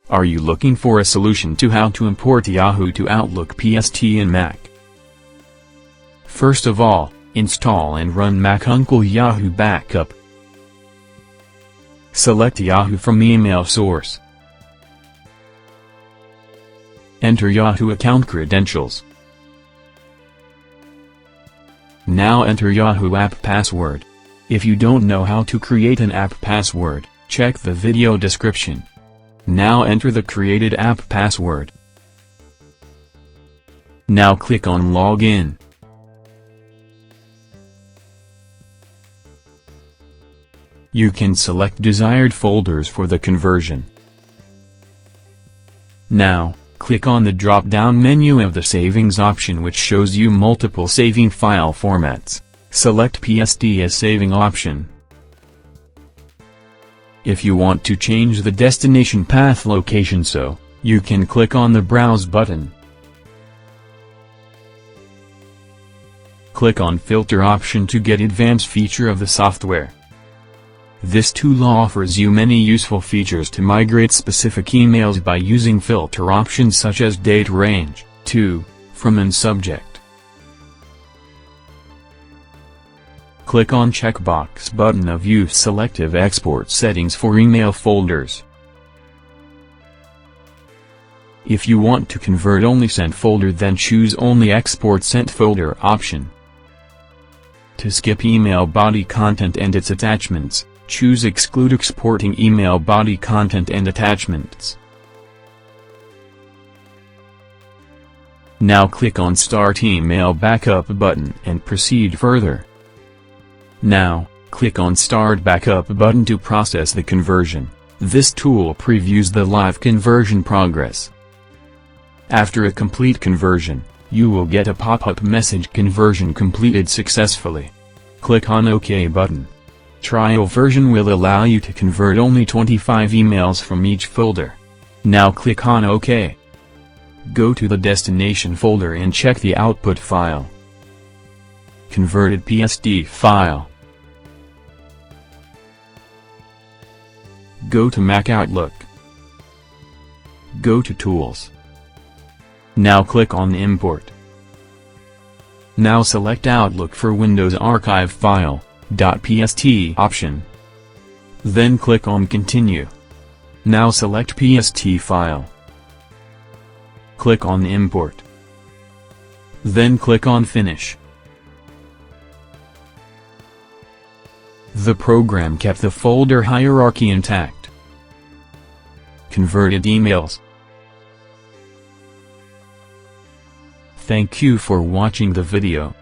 Are you looking for a solution to how to import Yahoo to Outlook PST in Mac? First of all, install and run Mac Yahoo Backup. Select Yahoo from email source. Enter Yahoo account credentials. Now enter Yahoo app password. If you don't know how to create an app password, check the video description. Now enter the created app password. Now click on Login. You can select desired folders for the conversion. Now, click on the drop-down menu of the Savings option, which shows you multiple saving file formats. Select PST as saving option. If you want to change the destination path location, you can click on the Browse button. Click on Filter option to get advanced feature of the software. This tool offers you many useful features to migrate specific emails by using filter options such as date range, to, from and subject. Click on checkbox button of Use Selective Export Settings for email folders. If you want to convert only sent folder, then choose only Export Sent Folder option. To skip email body content and its attachments, choose Exclude Exporting Email Body Content and Attachments. Now click on Start Email Backup button and proceed further. Now, click on Start Backup button to process the conversion. This tool previews the live conversion progress. After a complete conversion, you will get a pop-up message "Conversion completed successfully." Click on OK button. Trial version will allow you to convert only 25 emails from each folder. Now click on OK. Go to the destination folder and check the output file. Converted PST file. Go to Mac Outlook. Go to Tools. Now click on Import. Now select Outlook for Windows Archive File .pst option. Then click on Continue. Now select PST file. Click on Import. Then click on Finish. The program kept the folder hierarchy intact. Converted emails. Thank you for watching the video.